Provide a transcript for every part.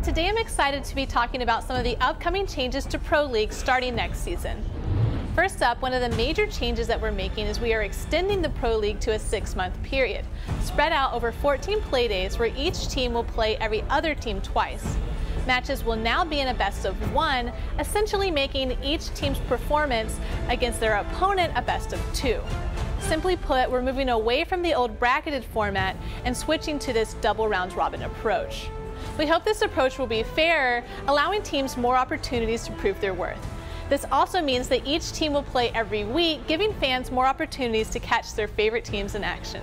Today I'm excited to be talking about some of the upcoming changes to Pro League starting next season. First up, one of the major changes that we're making is we are extending the Pro League to a 6-month period, spread out over 14 play days where each team will play every other team twice. Matches will now be in a best-of-1, essentially making each team's performance against their opponent a best-of-2. Simply put, we're moving away from the old bracketed format and switching to this double round-robin approach. We hope this approach will be fairer, allowing teams more opportunities to prove their worth. This also means that each team will play every week, giving fans more opportunities to catch their favorite teams in action.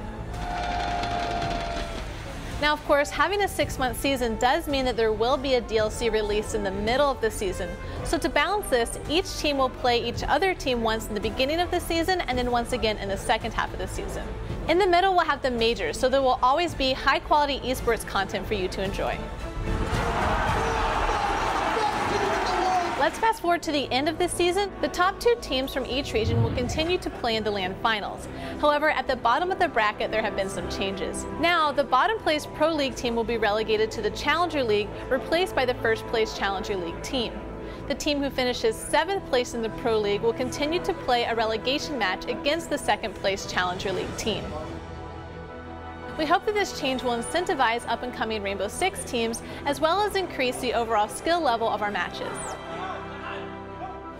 Now, of course, having a 6-month season does mean that there will be a DLC released in the middle of the season. So to balance this, each team will play each other team once in the beginning of the season and then once again in the second half of the season. In the middle, we'll have the majors, so there will always be high-quality esports content for you to enjoy. Let's fast forward to the end of this season. The top 2 teams from each region will continue to play in the LAN finals. However, at the bottom of the bracket, there have been some changes. Now, the bottom place Pro League team will be relegated to the Challenger League, replaced by the first place Challenger League team. The team who finishes 7th place in the Pro League will continue to play a relegation match against the 2nd place Challenger League team. We hope that this change will incentivize up-and-coming Rainbow Six teams, as well as increase the overall skill level of our matches.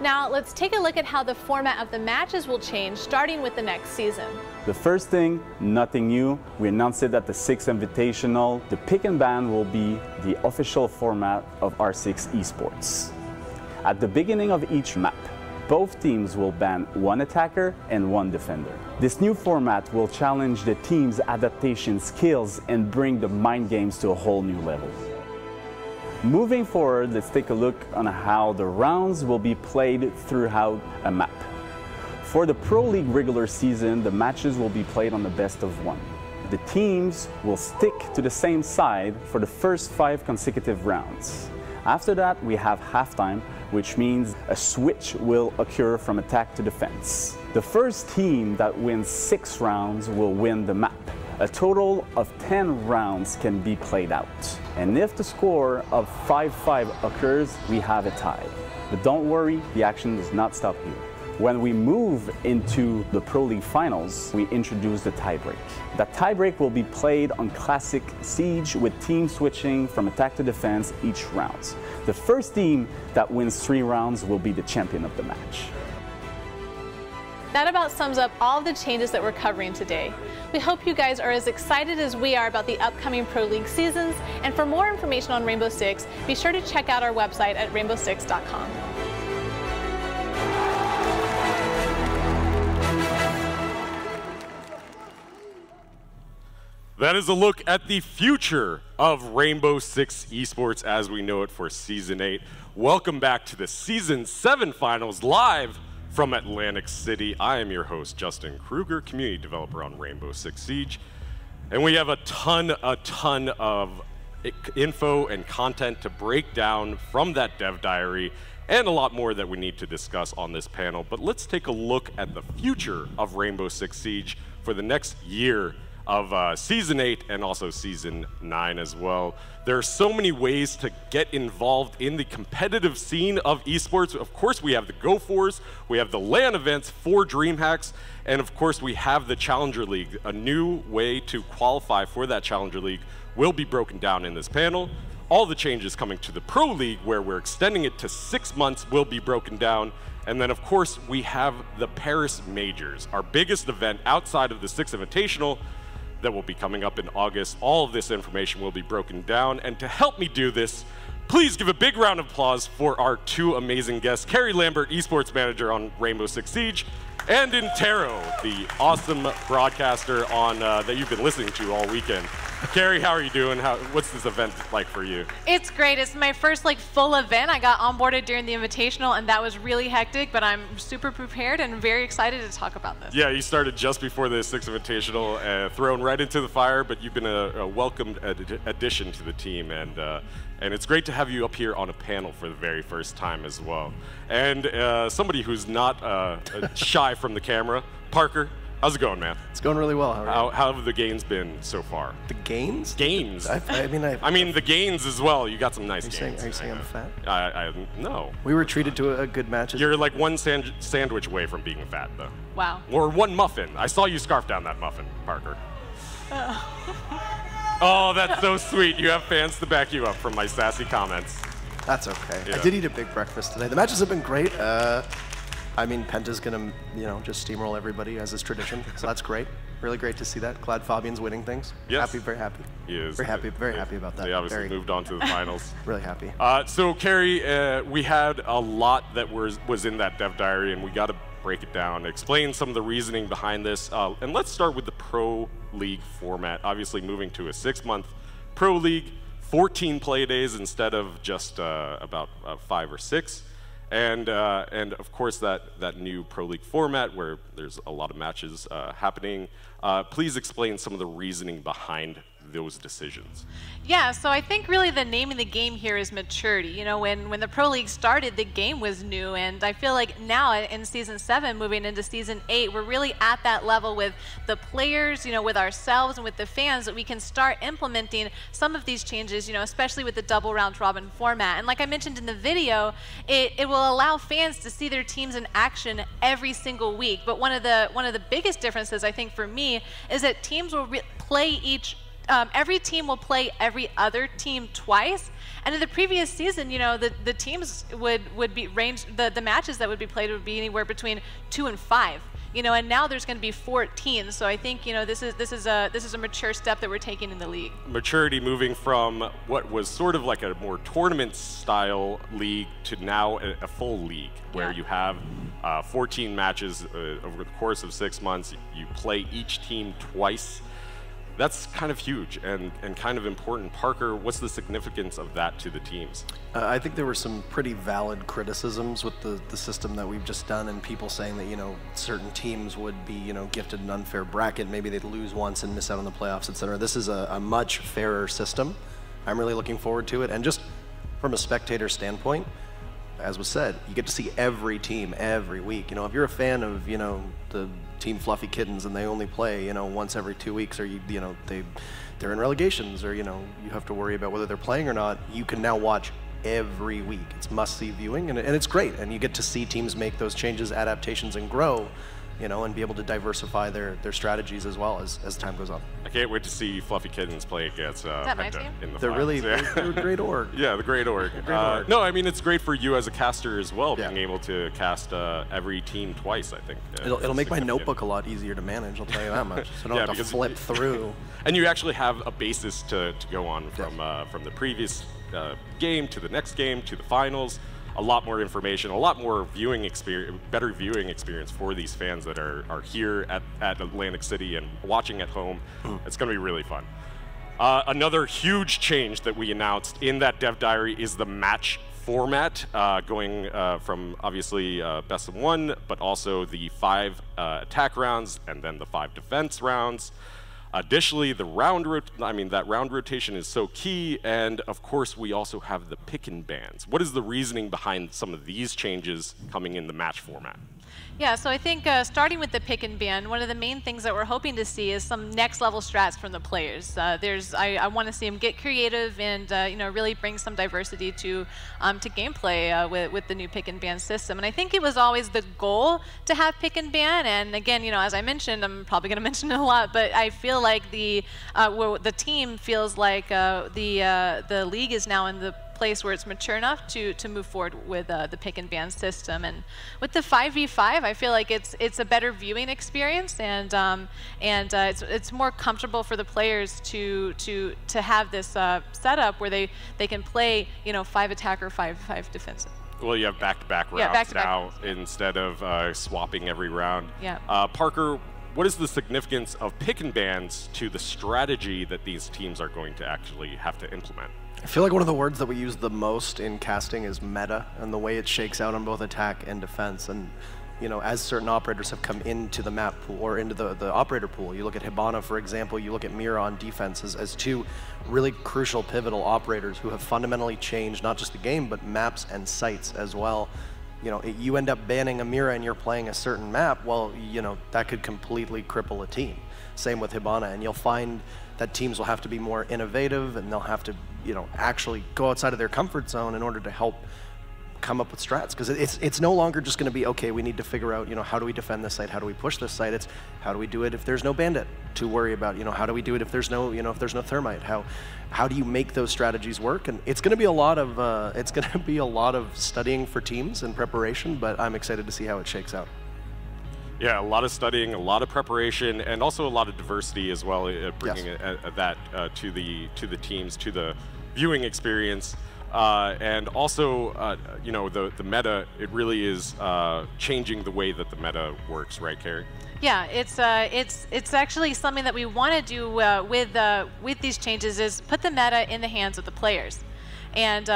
Now, let's take a look at how the format of the matches will change, starting with the next season. The first thing, nothing new. We announced it at the 6th Invitational. The pick and ban will be the official format of R6 Esports. At the beginning of each map, both teams will ban 1 attacker and 1 defender. This new format will challenge the team's adaptation skills and bring the mind games to a whole new level. Moving forward, let's take a look on how the rounds will be played throughout a map. For the Pro League regular season, the matches will be played on the best-of-1. The teams will stick to the same side for the first 5 consecutive rounds. After that, we have halftime, which means a switch will occur from attack to defense. The first team that wins 6 rounds will win the map. A total of 10 rounds can be played out. And if the score of 5-5 occurs, we have a tie. But don't worry, the action does not stop here. When we move into the Pro League finals, we introduce the tiebreak. That tiebreak will be played on Classic Siege with teams switching from attack to defense each round. The first team that wins 3 rounds will be the champion of the match. That about sums up all of the changes that we're covering today. We hope you guys are as excited as we are about the upcoming Pro League seasons, and for more information on Rainbow Six, be sure to check out our website at rainbow6.com. That is a look at the future of Rainbow Six Esports as we know it for Season 8. Welcome back to the Season 7 Finals live from Atlantic City. I am your host, Justin Kruger, community developer on Rainbow Six Siege. And we have a ton of info and content to break down from that dev diary and a lot more that we need to discuss on this panel. But let's take a look at the future of Rainbow Six Siege for the next year of Season 8 and also Season 9 as well. There are so many ways to get involved in the competitive scene of esports. Of course, we have the Go4s, we have the LAN events for DreamHacks, and of course, we have the Challenger League. A new way to qualify for that Challenger League will be broken down in this panel. All the changes coming to the Pro League, where we're extending it to 6 months, will be broken down. And then, of course, we have the Paris Majors, our biggest event outside of the 6th Invitational, that will be coming up in August. All of this information will be broken down. And to help me do this, please give a big round of applause for our 2 amazing guests, Carrie Lambert, Esports Manager on Rainbow Six Siege, and Intero, the awesome broadcaster on that you've been listening to all weekend. Carrie, how are you doing? What's this event like for you? It's great. It's my first full event. I got onboarded during the Invitational, and that was really hectic, but I'm super prepared and very excited to talk about this. Yeah, you started just before the 6th Invitational, thrown right into the fire, but you've been a welcomed addition to the team, and it's great to have you up here on a panel for the very first time as well. And somebody who's not shy from the camera, Parker. How's it going, man? It's going really well. How have the gains been so far? The gains? Gains. I mean, the gains as well. You got some nice gains. Are you saying I'm fat? No. We were treated to a good match. You're like one sandwich away from being fat, though. Wow. Or one muffin. I saw you scarf down that muffin, Parker. Oh, that's so sweet. You have fans to back you up from my sassy comments. That's okay. Yeah. I did eat a big breakfast today. The matches have been great. I mean, Penta's gonna, just steamroll everybody as is tradition. So that's great. Really great to see that. Glad Fabian's winning things. Yes. Happy, very happy. He is. Very happy about that. They obviously moved on to the finals. Really happy. So, Carrie, we had a lot that was in that dev diary, and we got to break it down, explain some of the reasoning behind this. And let's start with the Pro League format. Obviously, moving to a 6-month Pro League, 14 play days instead of just about 5 or 6. And of course, that new Pro League format where there's a lot of matches happening. Please explain some of the reasoning behind those decisions. Yeah, so I think really the name of the game here is maturity. You know, when the Pro League started, the game was new, and I feel like now in Season 7, moving into Season 8, we're really at that level with the players, with ourselves and with the fans, that we can start implementing some of these changes, especially with the double round robin format. And like I mentioned in the video, it will allow fans to see their teams in action every single week. But one of the biggest differences, I think, for me, is that teams will play every team will play every other team twice. And in the previous season, the teams would be the matches that would be played would be anywhere between 2 and 5. And now there's going to be 14. So I think this is a mature step that we're taking in the league. Maturity moving from what was sort of like a more tournament style league to now a full league where you have 14 matches over the course of 6 months. You play each team twice. That's kind of huge and kind of important. Parker, what's the significance of that to the teams? I think there were some pretty valid criticisms with the system that we've just done, and people saying that, certain teams would be, gifted an unfair bracket. Maybe they'd lose once and miss out on the playoffs, etc. This is a much fairer system. I'm really looking forward to it. And just from a spectator standpoint, as was said, you get to see every team every week. If you're a fan of, the Team Fluffy Kittens and they only play, once every 2 weeks, or they're in relegations, or you have to worry about whether they're playing or not, you can now watch every week. It's must-see viewing, and it's great. And you get to see teams make those changes, adaptations, and grow, and be able to diversify their strategies as well as time goes on. I can't wait to see Fluffy Kittens play against Penta in the They're finals. They're a great org. Yeah, the great org. No, I mean, it's great for you as a caster as well, being able to cast every team twice, I think. It'll make my notebook a lot easier to manage, I'll tell you that much. So I don't have to flip through. And you actually have a basis to go on from the previous game to the next game to the finals. A lot more information, a lot more viewing experience, better viewing experience for these fans that are here at Atlantic City and watching at home. It's going to be really fun. Another huge change that we announced in that dev diary is the match format, going from obviously best of 1, but also the 5 attack rounds and then the 5 defense rounds. Additionally, that round rotation is so key, and of course, we also have the pick and bans. What is the reasoning behind some of these changes coming in the match format? Yeah, so I think starting with the pick and ban, one of the main things that we're hoping to see is some next level strats from the players. I want to see them get creative and really bring some diversity to gameplay with the new pick and ban system. And I think it was always the goal to have pick and ban. And again, as I mentioned, I'm probably going to mention it a lot, but I feel like the team feels like the league is now in the place where it's mature enough to move forward with the pick and ban system. And with the 5v5, I feel like it's a better viewing experience, and it's more comfortable for the players to have this setup where they can play 5 attacker, 5 defensive. Well, you have back-to-back rounds now instead of swapping every round. Yeah. Parker, what is the significance of pick and bans to the strategy that these teams are going to actually have to implement? I feel like one of the words that we use the most in casting is meta, and the way it shakes out on both attack and defense. And as certain operators have come into the map pool or into the operator pool, you look at Hibana, for example, you look at Mira on defense as 2 really crucial, pivotal operators who have fundamentally changed not just the game, but maps and sites as well. you end up banning a Mira and you're playing a certain map, well, that could completely cripple a team. Same with Hibana, and you'll find that teams will have to be more innovative, and they'll have to, actually go outside of their comfort zone in order to help come up with strats, because it's no longer just going to be, okay, we need to figure out, how do we defend this site, how do we push this site. It's how do we do it if there's no bandit to worry about, how do we do it if there's no, if there's no thermite, how do you make those strategies work? And it's going to be a lot of studying for teams and preparation, but I'm excited to see how it shakes out. Yeah, a lot of studying, a lot of preparation, and also a lot of diversity as well, bringing that to the teams, to the viewing experience. And also, the meta, it really is changing the way that the meta works, right, Carrie? Yeah, it's actually something that we want to do with these changes is put the meta in the hands of the players. And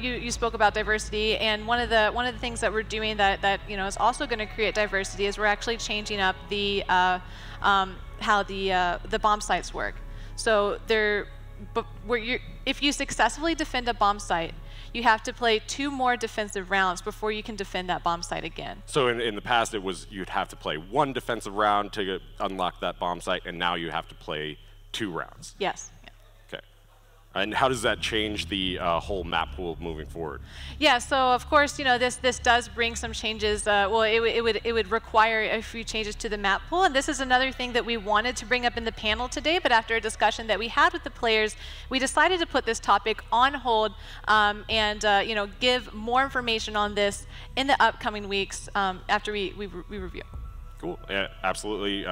you spoke about diversity, and one of the things that we're doing that is also going to create diversity is we're actually changing up the how the bomb sites work. So if you successfully defend a bomb site, you have to play 2 more defensive rounds before you can defend that bomb site again. So in the past, it was you'd have to play 1 defensive round to unlock that bomb site, and now you have to play 2 rounds. Yes. And how does that change the whole map pool moving forward? Yeah, so of course, this does bring some changes. Well, it would require a few changes to the map pool, and this is another thing that we wanted to bring up in the panel today. But after a discussion that we had with the players, we decided to put this topic on hold and give more information on this in the upcoming weeks after we review. Cool. Yeah, absolutely.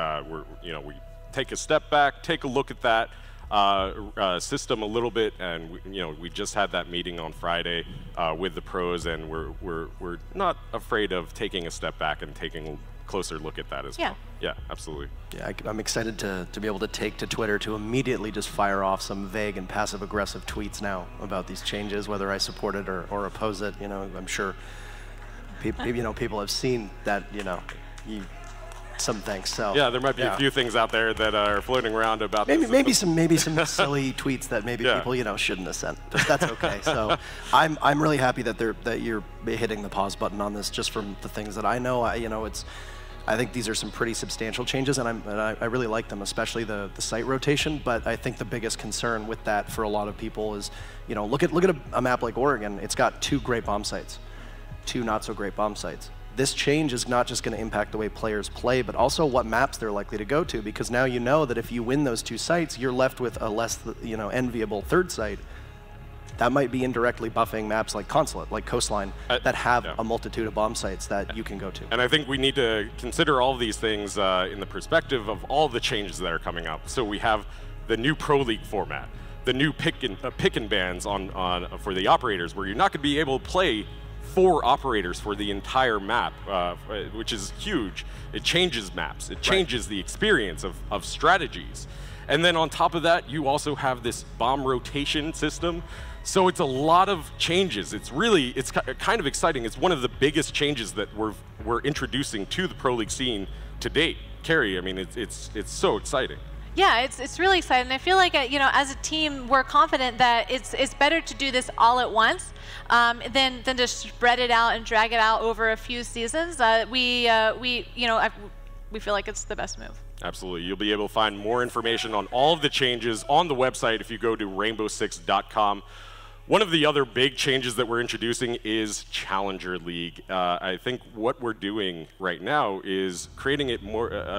We take a step back, take a look at that. System a little bit, and we just had that meeting on Friday with the pros, and we're not afraid of taking a step back and taking a closer look at that as well. Yeah, absolutely. Yeah, I'm excited to be able to take to Twitter to immediately just fire off some vague and passive-aggressive tweets now about these changes, whether I support it or oppose it. I'm sure people have seen that. Some things. So yeah, there might be a few things out there that are floating around about maybe some silly tweets that maybe people shouldn't have sent. That's okay. So I'm really happy that you're hitting the pause button on this, just from the things that I know. I think these are some pretty substantial changes, and I really like them, especially the site rotation. But I think the biggest concern with that for a lot of people is, look at a map like Oregon. It's got 2 great bomb sites, 2 not so great bomb sites. This change is not just going to impact the way players play, but also what maps they're likely to go to, because now you know that if you win those 2 sites, you're left with a less enviable 3rd site. That might be indirectly buffing maps like Consulate, like Coastline, that have a multitude of bomb sites that you can go to. And I think we need to consider all of these things in the perspective of all the changes that are coming up. So we have the new Pro League format, the new pick and bans for the operators, where you're not going to be able to play 4 operators for the entire map, which is huge. It changes maps. It changes the experience of strategies. And then on top of that, you also have this bomb rotation system. So it's a lot of changes. It's kind of exciting. It's one of the biggest changes that we're introducing to the Pro League scene to date. Carrie, I mean, it's so exciting. Yeah, it's really exciting. I feel like as a team, we're confident that it's better to do this all at once than to spread it out and drag it out over a few seasons. We feel like it's the best move. Absolutely. You'll be able to find more information on all of the changes on the website if you go to rainbow6.com. One of the other big changes that we're introducing is Challenger League. I think what we're doing right now is creating a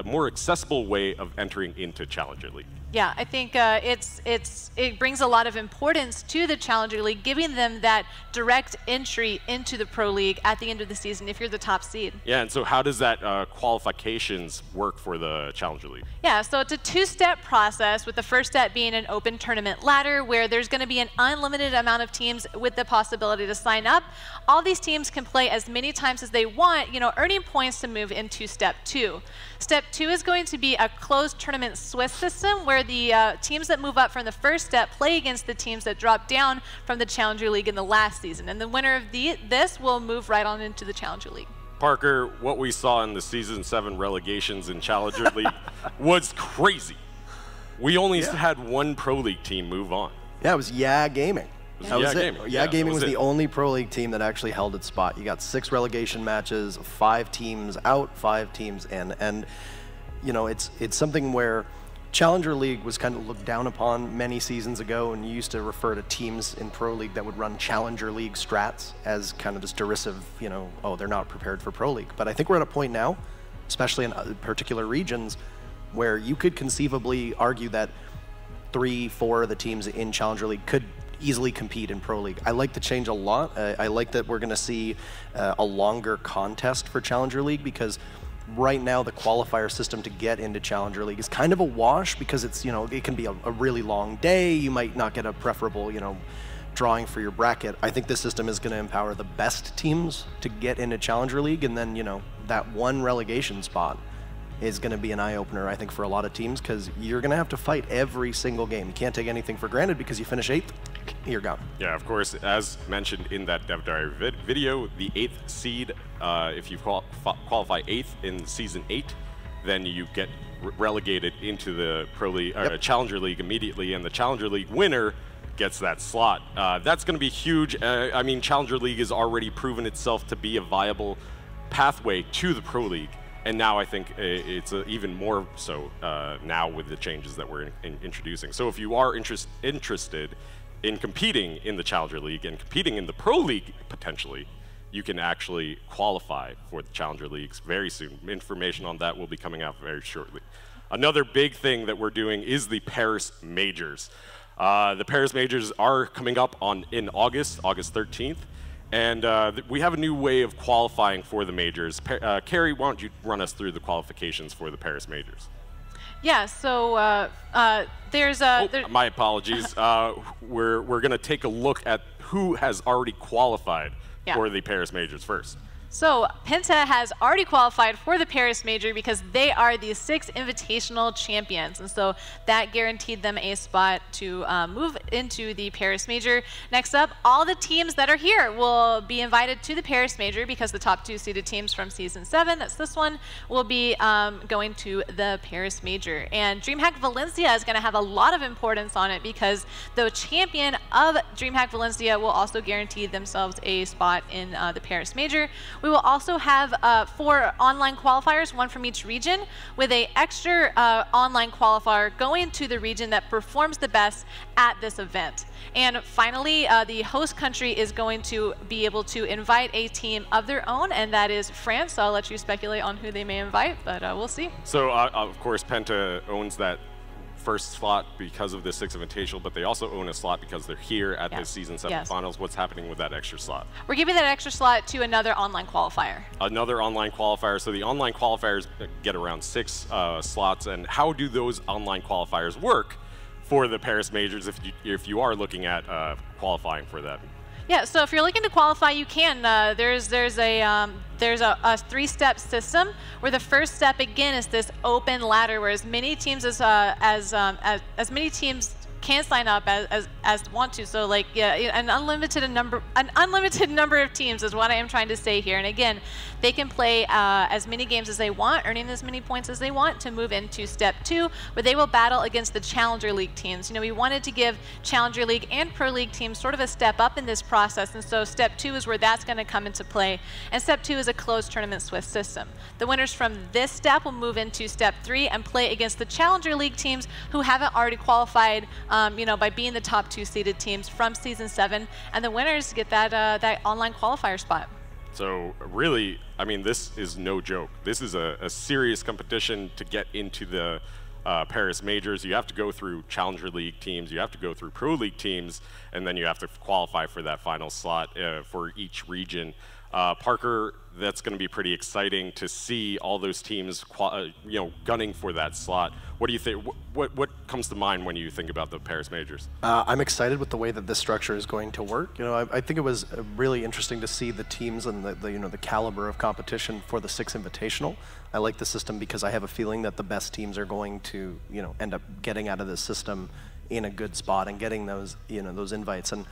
more accessible way of entering into Challenger League. Yeah, I think it brings a lot of importance to the Challenger League, giving them that direct entry into the Pro League at the end of the season if you're the top seed. Yeah, and so how does that qualifications work for the Challenger League? Yeah, so it's a 2-step process, with the first step being an open tournament ladder, where there's going to be an unlimited amount of teams with the possibility to sign up. All these teams can play as many times as they want, earning points to move into step 2. Step 2 is going to be a closed tournament Swiss system, where the teams that move up from the first step play against the teams that drop down from the Challenger League in the last season. And the winner of this will move right on into the Challenger League. Parker, what we saw in the Season 7 relegations in Challenger League was crazy. We only had 1 Pro League team move on. Yeah, it was Gaming. That was it. Gaming. Yeah, Gaming was it. the only Pro League team that actually held its spot. You got 6 relegation matches, 5 teams out, 5 teams in, and you know it's something where Challenger League was kind of looked down upon many seasons ago, and you used to refer to teams in Pro League that would run Challenger League strats as kind of this derisive, you know, oh, they're not prepared for Pro League. But I think we're at a point now, especially in particular regions, where you could conceivably argue that 3, 4 of the teams in Challenger League could easily compete in Pro League. I like the change a lot. I like that we're going to see a longer contest for Challenger League, because right now the qualifier system to get into Challenger League is kind of a wash, because it's, you know, it can be a really long day. You might not get a preferable, you know, drawing for your bracket. I think this system is going to empower the best teams to get into Challenger League, and then, you know, that one relegation spot is going to be an eye-opener, I think, for a lot of teams, because you're going to have to fight every single game. You can't take anything for granted, because you finish 8th, you're gone. Yeah, of course, as mentioned in that Dev Diary video, the 8th seed, if you qualify 8th in Season 8, then you get relegated into the Pro League, Challenger League immediately, and the Challenger League winner gets that slot. That's going to be huge. I mean, Challenger League has already proven itself to be a viable pathway to the Pro League. And now I think it's even more so now with the changes that we're introducing. So if you are interested in competing in the Challenger League and competing in the Pro League potentially, you can actually qualify for the Challenger Leagues very soon. Information on that will be coming out very shortly. Another big thing that we're doing is the Paris Majors. The Paris Majors are coming up in August 13th. And we have a new way of qualifying for the majors. Carrie, why don't you run us through the qualifications for the Paris Majors? Yeah, so there's my apologies. We're going to take a look at who has already qualified for the Paris Majors first. So Penta has already qualified for the Paris Major because they are the 6 invitational champions. And so that guaranteed them a spot to move into the Paris Major. Next up, all the teams that are here will be invited to the Paris Major, because the top 2 seeded teams from Season 7, that's this one, will be going to the Paris Major. And DreamHack Valencia is going to have a lot of importance on it, because the champion of DreamHack Valencia will also guarantee themselves a spot in the Paris Major. We will also have 4 online qualifiers, 1 from each region, with an extra online qualifier going to the region that performs the best at this event. And finally, the host country is going to be able to invite a team of their own, and that is France. So I'll let you speculate on who they may invite, but we'll see. So, of course, Penta owns that first slot because of the 6th Invitational, but they also own a slot because they're here at the Season 7 finals. What's happening with that extra slot? We're giving that extra slot to another online qualifier. Another online qualifier. So the online qualifiers get around 6 slots. And how do those online qualifiers work for the Paris Majors if you are looking at qualifying for that? Yeah, so if you're looking to qualify, you can. There's a 3-step system where the first step again is this open ladder, where as many teams as many teams can sign up as want to. So like an unlimited number of teams is what I am trying to say here. And again, they can play as many games as they want, earning as many points as they want to move into step 2, where they will battle against the Challenger League teams. You know, we wanted to give Challenger League and Pro League teams sort of a step up in this process, and so step 2 is where that's going to come into play. And step 2 is a closed tournament Swift system. The winners from this step will move into step 3 and play against the Challenger League teams who haven't already qualified, you know, by being the top 2 seeded teams from Season 7, and the winners get that online qualifier spot. So really, I mean, this is no joke. This is a serious competition to get into the Paris Majors. You have to go through Challenger League teams, you have to go through Pro League teams, and then you have to qualify for that final slot for each region. Parker, that's going to be pretty exciting to see all those teams, you know, gunning for that slot. What do you think? What comes to mind when you think about the Paris Majors? I'm excited with the way that this structure is going to work. You know, I think it was really interesting to see the teams and the caliber of competition for the 6th Invitational. I like the system because I have a feeling that the best teams are going to, you know, end up getting out of this system in a good spot and getting those, you know, those invites. And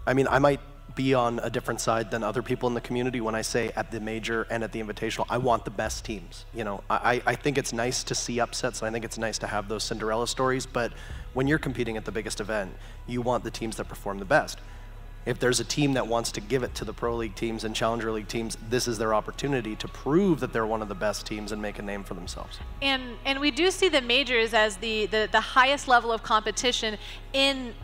I mean, I might be on a different side than other people in the community when I say at the major and at the invitational, I want the best teams. You know, I think it's nice to see upsets, and I think it's nice to have those Cinderella stories, but when you're competing at the biggest event, you want the teams that perform the best. If there's a team that wants to give it to the Pro League teams and Challenger League teams, this is their opportunity to prove that they're one of the best teams and make a name for themselves. And we do see the majors as the highest level of competition in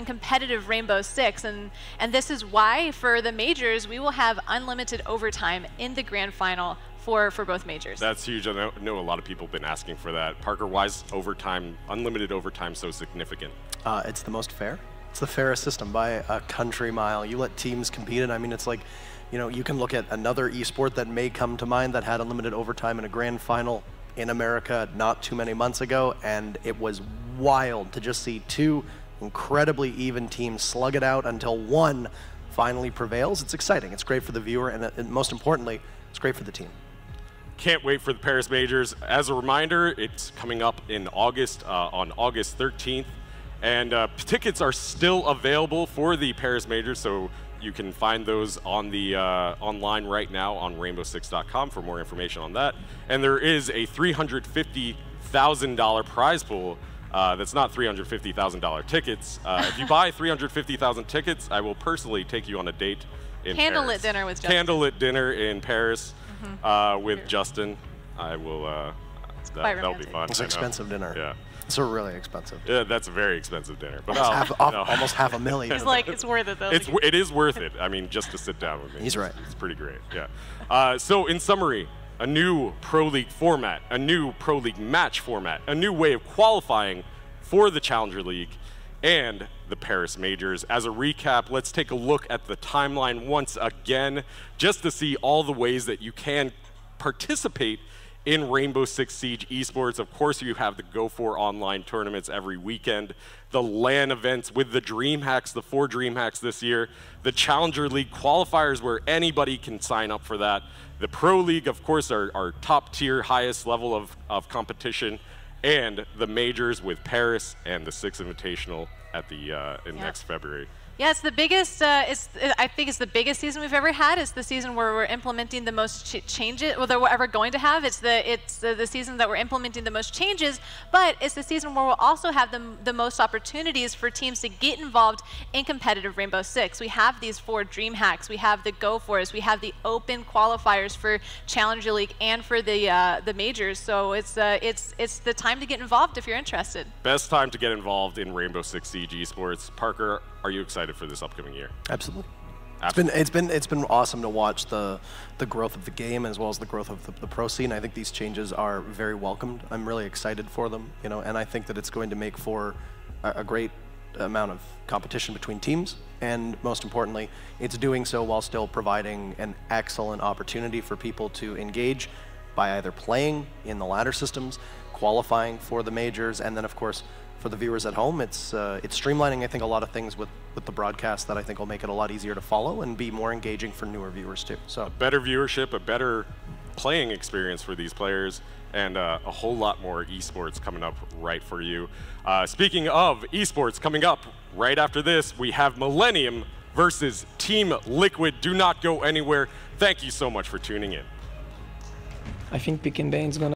competitive Rainbow Six, and this is why for the majors we will have unlimited overtime in the grand final for both majors. That's huge. I know a lot of people have been asking for that. Parker, why is overtime, unlimited overtime, so significant? It's the most fair. It's the fairest system by a country mile. You let teams compete, and I mean, it's like, you know, you can look at another esport that may come to mind that had unlimited overtime in a grand final in America not too many months ago, and it was wild to just see two incredibly even teams slug it out until one finally prevails. It's exciting. It's great for the viewer, and most importantly, it's great for the team. Can't wait for the Paris Majors. As a reminder, it's coming up in August, on August 13th. And tickets are still available for the Paris Majors, so you can find those on the online right now on rainbow6.com for more information on that. And there is a $350,000 prize pool. That's not $350,000 tickets. If you buy 350,000 tickets, I will personally take you on a date in Candlelit Paris. dinner with Justin. Candlelit dinner in Paris with Justin. I will. That'll be fun. It's an expensive dinner. Yeah. It's a really expensive. Yeah, that's a very expensive dinner. But almost half $1 million. It's like, it's worth it though. It is worth it. I mean, just to sit down with me. He's right. It's pretty great. Yeah. So in summary, a new Pro League format, a new Pro League match format, a new way of qualifying for the Challenger League, and the Paris Majors. As a recap, let's take a look at the timeline once again, just to see all the ways that you can participate in Rainbow Six Siege Esports. Of course, you have the Go4 online tournaments every weekend, the LAN events with the DreamHacks, the 4 DreamHacks this year, the Challenger League qualifiers where anybody can sign up for that, the Pro League, of course, our top tier, highest level of competition, and the majors with Paris and the 6 Invitational at the next February. Yeah, it's the biggest. I think it's the biggest season we've ever had. It's the season where we're implementing the most changes, well, that we're ever going to have. It's the season that we're implementing the most changes, but it's the season where we'll also have the most opportunities for teams to get involved in competitive Rainbow Six. We have these 4 DreamHacks, we have the Go4s, we have the open qualifiers for Challenger League and for the majors. So it's the time to get involved if you're interested. Best time to get involved in Rainbow Six Siege Esports. Parker, are you excited for this upcoming year? Absolutely. It's been awesome to watch the growth of the game as well as the growth of the pro scene. I think these changes are very welcomed. I'm really excited for them, you know, and I think that it's going to make for a great amount of competition between teams, and most importantly, it's doing so while still providing an excellent opportunity for people to engage by either playing in the ladder systems, qualifying for the majors, and then of course for the viewers at home, it's streamlining, I think, a lot of things with the broadcast that I think will make it a lot easier to follow and be more engaging for newer viewers too. So a better viewership, a better playing experience for these players, and a whole lot more esports coming up right for you. Speaking of esports, coming up right after this, we have Millennium versus Team Liquid. Do not go anywhere. Thank you so much for tuning in. I think Pick and Ban's gonna